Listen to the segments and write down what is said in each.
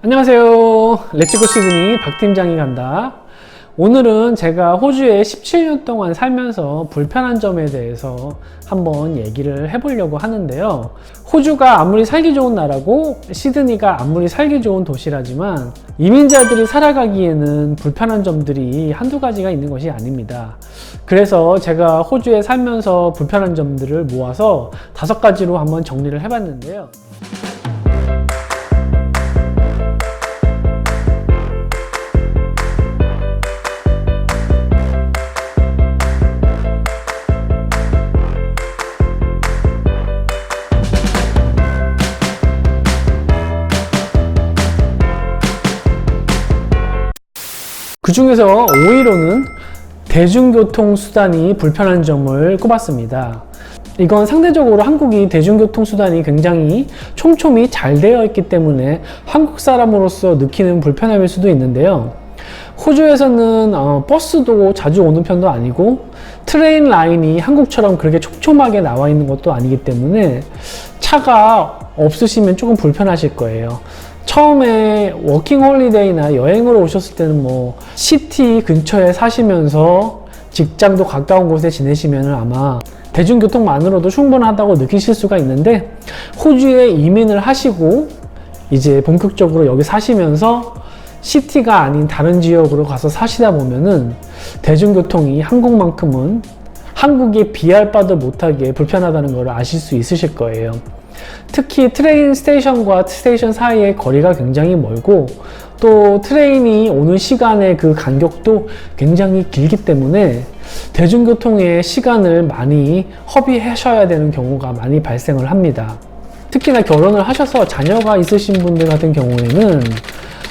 안녕하세요. 렛츠고 시드니 박 팀장이 간다. 오늘은 제가 호주에 17년 동안 살면서 불편한 점에 대해서 한번 얘기를 해보려고 하는데요. 호주가 아무리 살기 좋은 나라고 시드니가 아무리 살기 좋은 도시라지만 이민자들이 살아가기에는 불편한 점들이 한두 가지가 있는 것이 아닙니다. 그래서 제가 호주에 살면서 불편한 점들을 모아서 5가지로 한번 정리를 해봤는데요. 그 중에서 5위로는 대중교통수단이 불편한 점을 꼽았습니다. 이건 상대적으로 한국이 대중교통수단이 굉장히 촘촘히 잘 되어 있기 때문에 한국 사람으로서 느끼는 불편함일 수도 있는데요. 호주에서는 버스도 자주 오는 편도 아니고 트레인 라인이 한국처럼 그렇게 촘촘하게 나와 있는 것도 아니기 때문에 차가 없으시면 조금 불편하실 거예요. 처음에 워킹 홀리데이나 여행으로 오셨을 때는 시티 근처에 사시면서 직장도 가까운 곳에 지내시면 아마 대중교통만으로도 충분하다고 느끼실 수가 있는데, 호주에 이민을 하시고 이제 본격적으로 여기 사시면서 시티가 아닌 다른 지역으로 가서 사시다 보면은 대중교통이 한국만큼은 한국에 비할 바도 못하게 불편하다는 걸 아실 수 있으실 거예요. 특히 트레인 스테이션과 스테이션 사이의 거리가 굉장히 멀고 또 트레인이 오는 시간의 그 간격도 굉장히 길기 때문에 대중교통의 시간을 많이 허비하셔야 되는 경우가 많이 발생을 합니다. 특히나 결혼을 하셔서 자녀가 있으신 분들 같은 경우에는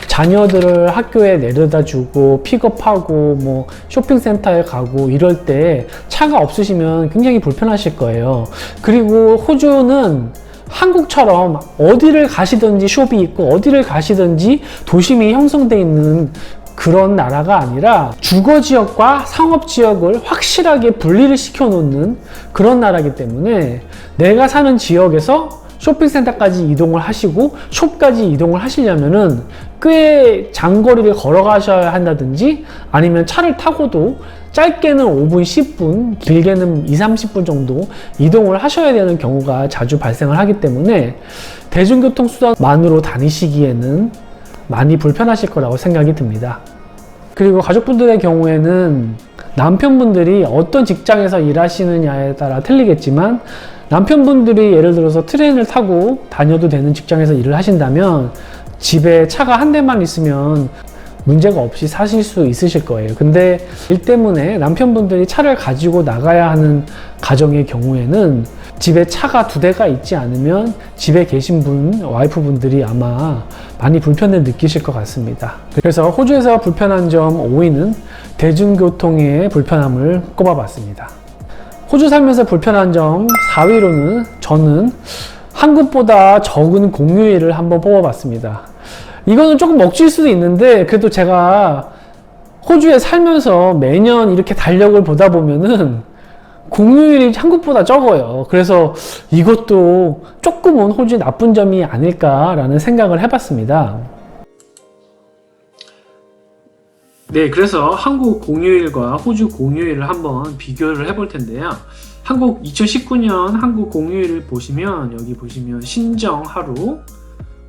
자녀들을 학교에 내려다 주고 픽업하고 쇼핑센터에 가고 이럴 때 차가 없으시면 굉장히 불편하실 거예요. 그리고 호주는 한국처럼 어디를 가시든지 숍이 있고 어디를 가시든지 도심이 형성되어 있는 그런 나라가 아니라 주거지역과 상업지역을 확실하게 분리를 시켜 놓는 그런 나라이기 때문에 내가 사는 지역에서 쇼핑센터까지 이동을 하시고 숍까지 이동을 하시려면은 꽤 장거리를 걸어가셔야 한다든지 아니면 차를 타고도 짧게는 5분, 10분, 길게는 2, 30분 정도 이동을 하셔야 되는 경우가 자주 발생을 하기 때문에 대중교통 수단만으로 다니시기에는 많이 불편하실 거라고 생각이 듭니다. 그리고 가족분들의 경우에는 남편분들이 어떤 직장에서 일하시느냐에 따라 틀리겠지만, 남편분들이 예를 들어서 트레인을 타고 다녀도 되는 직장에서 일을 하신다면 집에 차가 한 대만 있으면 문제가 없이 사실 수 있으실 거예요. 근데 일 때문에 남편분들이 차를 가지고 나가야 하는 가정의 경우에는 집에 차가 2대가 있지 않으면 집에 계신 와이프분들이 아마 많이 불편을 느끼실 것 같습니다. 그래서 호주에서 불편한 점 5위는 대중교통의 불편함을 꼽아봤습니다. 호주 살면서 불편한 점 4위로는 저는 한국보다 적은 공휴일을 한번 뽑아봤습니다. 이거는 조금 억지일 수도 있는데 그래도 제가 호주에 살면서 매년 이렇게 달력을 보다 보면은 공휴일이 한국보다 적어요. 그래서 이것도 조금은 호주의 나쁜 점이 아닐까라는 생각을 해봤습니다. 네, 그래서 한국 공휴일과 호주 공휴일을 한번 비교를 해볼 텐데요. 2019년 한국 공휴일을 보시면 여기 보시면 신정 하루,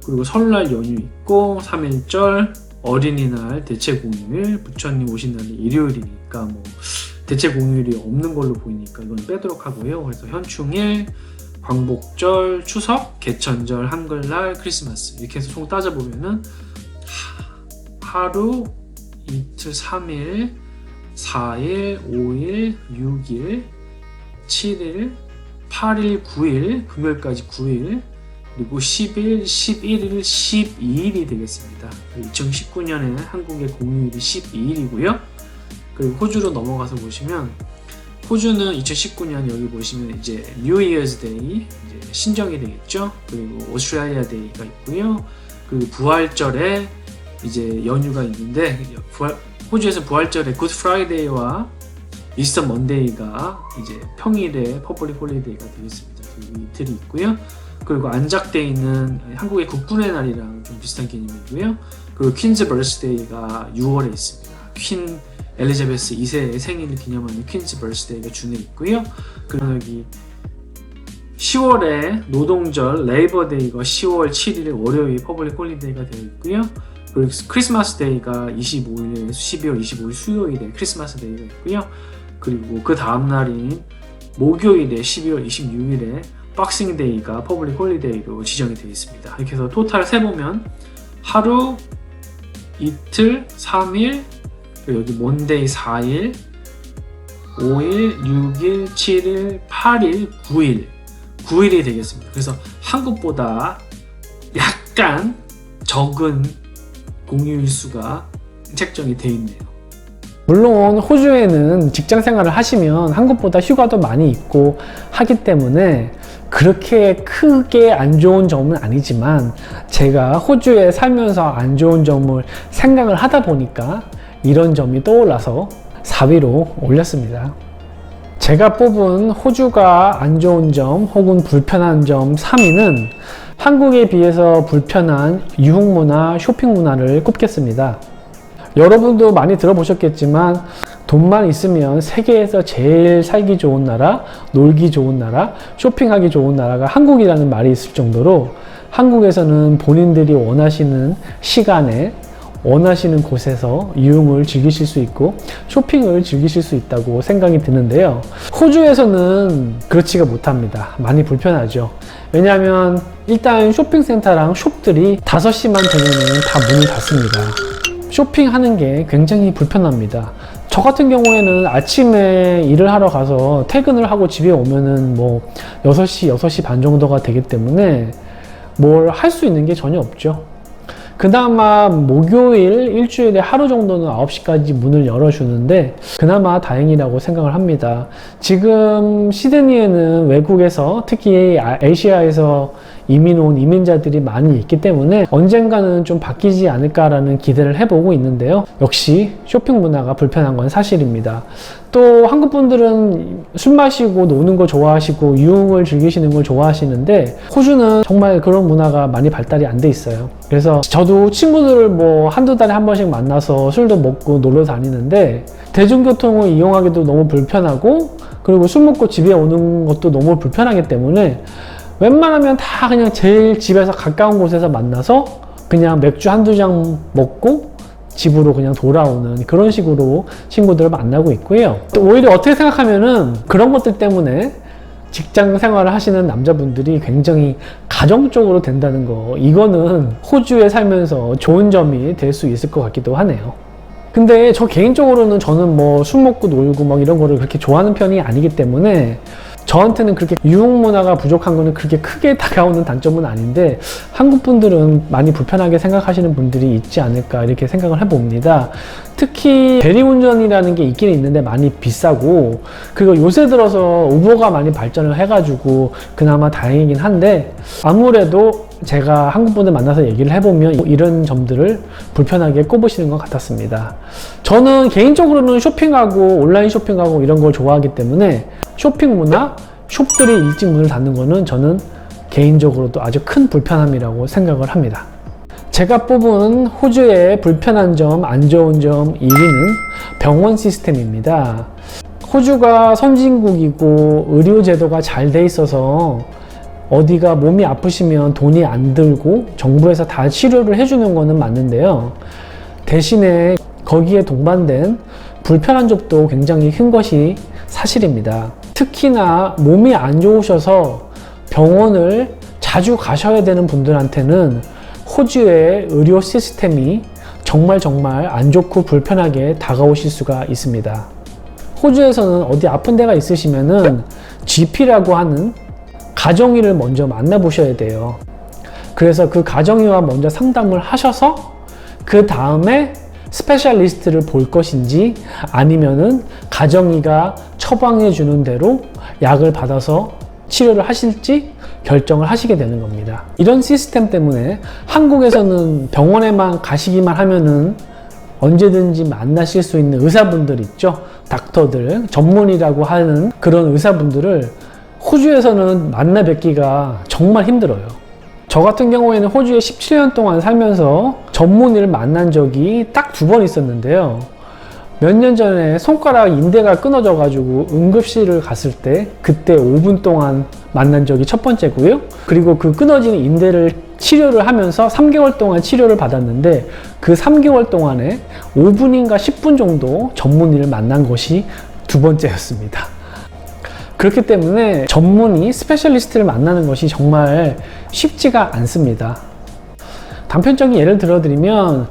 그리고 설날 연휴 있고 3.1절, 어린이날, 대체 공휴일, 부처님 오신 날이 일요일이니까 대체 공휴일이 없는 걸로 보이니까 이건 빼도록 하고요. 그래서 현충일, 광복절, 추석, 개천절, 한글날, 크리스마스 이렇게 해서 총 따져보면은 하루, 이틀, 3일, 4일, 5일, 6일, 7일, 8일, 9일, 금요일까지 9일, 그리고 10일, 11일, 12일이 되겠습니다. 2019년에 한국의 공휴일이 12일이고요. 그리고 호주로 넘어가서 보시면 호주는 2019년 여기 보시면 이제 뉴 이어스 데이 이제 신정이 되겠죠. 그리고 오스트레일리아 데이가 있고요. 그리고 부활절에 이제 연휴가 있는데 호주에서 부활절에 굿 프라이데이와 이스터 먼데이가 이제 평일에 퍼블릭 홀리데이가 되겠습니다. 그리고 이틀이 있고요. 그리고 안작데이는 한국의 국군의 날이랑 좀 비슷한 개념이고요. 그리고 퀸즈 버스데이가 6월에 있습니다. 퀸 엘리자베스 2세의 생일을 기념하는 퀸즈 버스데이가 준에 있고요. 그리고 여기 10월에 노동절 레이버데이가 10월 7일에 월요일 퍼블릭 홀리데이가 되어 있고요. 그리고 크리스마스 데이가 25일에 12월 25일 수요일에 크리스마스 데이가 있고요. 그리고 그 다음 날인 목요일에 12월 26일에 박싱 데이가 퍼블릭 홀리데이로 지정이 되어 있습니다. 이렇게 해서 토탈 세보면 하루, 이틀, 3일, 그리고 여기 몬데이 4일, 5일, 6일, 7일, 8일, 9일이 되겠습니다. 그래서 한국보다 약간 적은 공휴일 수가 책정이 되어 있네요. 물론 호주에는 직장 생활을 하시면 한국보다 휴가도 많이 있고 하기 때문에 그렇게 크게 안 좋은 점은 아니지만 제가 호주에 살면서 안 좋은 점을 생각을 하다 보니까 이런 점이 떠올라서 4위로 올렸습니다. 제가 뽑은 호주가 안 좋은 점 혹은 불편한 점 3위는 한국에 비해서 불편한 유흥문화, 쇼핑문화를 꼽겠습니다. 여러분도 많이 들어보셨겠지만 돈만 있으면 세계에서 제일 살기 좋은 나라, 놀기 좋은 나라, 쇼핑하기 좋은 나라가 한국이라는 말이 있을 정도로 한국에서는 본인들이 원하시는 시간에 원하시는 곳에서 유흥을 즐기실 수 있고 쇼핑을 즐기실 수 있다고 생각이 드는데요. 호주에서는 그렇지가 못합니다. 많이 불편하죠. 왜냐하면 일단 쇼핑센터랑 숍들이 5시만 되면 다 문을 닫습니다. 쇼핑하는 게 굉장히 불편합니다. 저 같은 경우에는 아침에 일을 하러 가서 퇴근을 하고 집에 오면은 뭐 6시, 6시 반 정도가 되기 때문에 뭘 할 수 있는 게 전혀 없죠. 그나마 목요일 일주일에 하루 정도는 9시까지 문을 열어주는데 그나마 다행이라고 생각을 합니다. 지금 시드니에는 외국에서 특히 아시아에서 이민 온 이민자들이 많이 있기 때문에 언젠가는 좀 바뀌지 않을까라는 기대를 해보고 있는데요. 역시 쇼핑 문화가 불편한 건 사실입니다. 또 한국 분들은 술 마시고 노는 거 좋아하시고 유흥을 즐기시는 걸 좋아하시는데 호주는 정말 그런 문화가 많이 발달이 안 돼 있어요. 그래서 저도 친구들을 뭐 한두 달에 한 번씩 만나서 술도 먹고 놀러 다니는데 대중교통을 이용하기도 너무 불편하고 그리고 술 먹고 집에 오는 것도 너무 불편하기 때문에 웬만하면 다 그냥 제일 집에서 가까운 곳에서 만나서 그냥 맥주 한두 잔 먹고 집으로 그냥 돌아오는 그런 식으로 친구들을 만나고 있고요. 또 오히려 어떻게 생각하면은 그런 것들 때문에 직장 생활을 하시는 남자분들이 굉장히 가정적으로 된다는 거, 이거는 호주에 살면서 좋은 점이 될 수 있을 것 같기도 하네요. 근데 저 개인적으로는 저는 뭐 술 먹고 놀고 막 이런 거를 그렇게 좋아하는 편이 아니기 때문에 저한테는 그렇게 유흥 문화가 부족한 거는 그렇게 크게 다가오는 단점은 아닌데 한국 분들은 많이 불편하게 생각하시는 분들이 있지 않을까 이렇게 생각을 해봅니다. 특히 대리운전이라는 게 있기는 있는데 많이 비싸고 그리고 요새 들어서 우버가 많이 발전을 해가지고 그나마 다행이긴 한데 아무래도 제가 한국 분들 만나서 얘기를 해보면 이런 점들을 불편하게 꼽으시는 것 같았습니다. 저는 개인적으로는 쇼핑하고 온라인 쇼핑하고 이런 걸 좋아하기 때문에 쇼핑 문화, 숍들이 일찍 문을 닫는 거는 저는 개인적으로도 아주 큰 불편함이라고 생각을 합니다. 제가 뽑은 호주의 불편한 점, 안 좋은 점 1위는 병원 시스템입니다. 호주가 선진국이고 의료제도가 잘 돼 있어서 어디가 몸이 아프시면 돈이 안 들고 정부에서 다 치료를 해주는 거는 맞는데요. 대신에 거기에 동반된 불편한 점도 굉장히 큰 것이 사실입니다. 특히나 몸이 안 좋으셔서 병원을 자주 가셔야 되는 분들한테는 호주의 의료 시스템이 정말 안 좋고 불편하게 다가오실 수가 있습니다. 호주에서는 어디 아픈 데가 있으시면은 GP라고 하는 가정의를 먼저 만나보셔야 돼요. 그래서 그 가정의와 먼저 상담을 하셔서 그 다음에 스페셜리스트를 볼 것인지 아니면은 가정의가 처방해 주는 대로 약을 받아서 치료를 하실지 결정을 하시게 되는 겁니다. 이런 시스템 때문에 한국에서는 병원에만 가시기만 하면은 언제든지 만나실 수 있는 의사분들 있죠. 닥터들, 전문의라고 하는 그런 의사분들을 호주에서는 만나 뵙기가 정말 힘들어요. 저 같은 경우에는 호주에 17년 동안 살면서 전문의를 만난 적이 딱 2번 있었는데요. 몇 년 전에 손가락 인대가 끊어져 가지고 응급실을 갔을 때 그때 5분 동안 만난 적이 첫 번째고요. 그리고 그 끊어진 인대를 치료를 하면서 3개월 동안 치료를 받았는데 그 3개월 동안에 5분인가 10분 정도 전문의를 만난 것이 2번째였습니다. 그렇기 때문에 전문의, 스페셜리스트를 만나는 것이 정말 쉽지가 않습니다. 단편적인 예를 들어드리면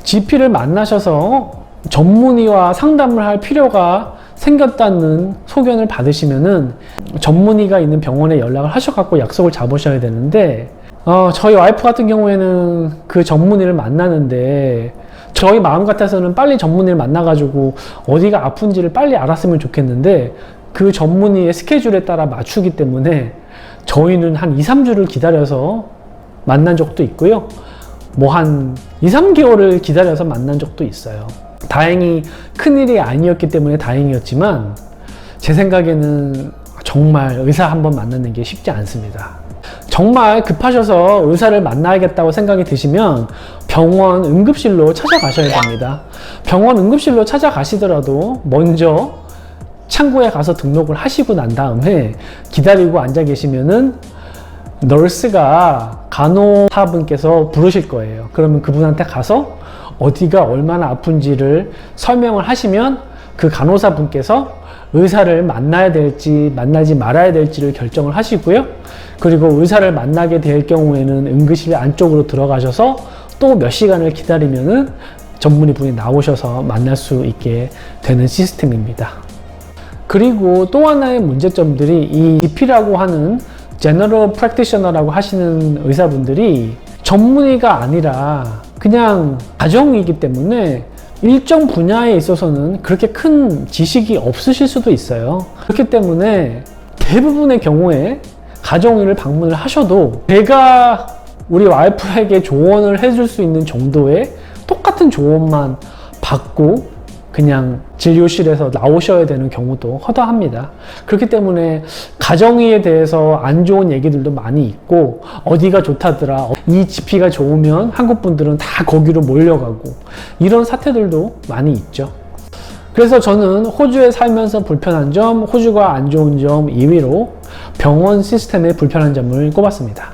GP를 만나셔서 전문의와 상담을 할 필요가 생겼다는 소견을 받으시면은 전문의가 있는 병원에 연락을 하셔갖고 약속을 잡으셔야 되는데 저희 와이프 같은 경우에는 그 전문의를 만나는데 저희 마음 같아서는 빨리 전문의를 만나가지고 어디가 아픈지를 빨리 알았으면 좋겠는데 그 전문의의 스케줄에 따라 맞추기 때문에 저희는 한 2, 3주를 기다려서 만난 적도 있고요. 뭐 한 2, 3개월을 기다려서 만난 적도 있어요. 다행히 큰일이 아니었기 때문에 다행이었지만 제 생각에는 정말 의사 한번 만나는 게 쉽지 않습니다. 정말 급하셔서 의사를 만나야겠다고 생각이 드시면 병원 응급실로 찾아가셔야 됩니다. 병원 응급실로 찾아가시더라도 먼저 창구에 가서 등록을 하시고 난 다음에 기다리고 앉아 계시면은 널스가 간호사분께서 부르실 거예요. 그러면 그분한테 가서 어디가 얼마나 아픈지를 설명을 하시면 그 간호사분께서 의사를 만나야 될지 만나지 말아야 될지를 결정을 하시고요. 그리고 의사를 만나게 될 경우에는 응급실 안쪽으로 들어가셔서 또 몇 시간을 기다리면은 전문의 분이 나오셔서 만날 수 있게 되는 시스템입니다. 그리고 또 하나의 문제점들이 이 GP라고 하는 제너럴 프랙티셔너라고 하시는 의사분들이 전문의가 아니라 그냥 가정이기 때문에 일정 분야에 있어서는 그렇게 큰 지식이 없으실 수도 있어요. 그렇기 때문에 대부분의 경우에 가정의를 방문을 하셔도 제가 우리 와이프에게 조언을 해줄 수 있는 정도의 똑같은 조언만 받고 그냥 진료실에서 나오셔야 되는 경우도 허다합니다. 그렇기 때문에 가정의에 대해서 안 좋은 얘기들도 많이 있고 어디가 좋다더라, 이 GP가 좋으면 한국 분들은 다 거기로 몰려가고 이런 사태들도 많이 있죠. 그래서 저는 호주에 살면서 불편한 점, 호주가 안 좋은 점 2위로 병원 시스템의 불편한 점을 꼽았습니다.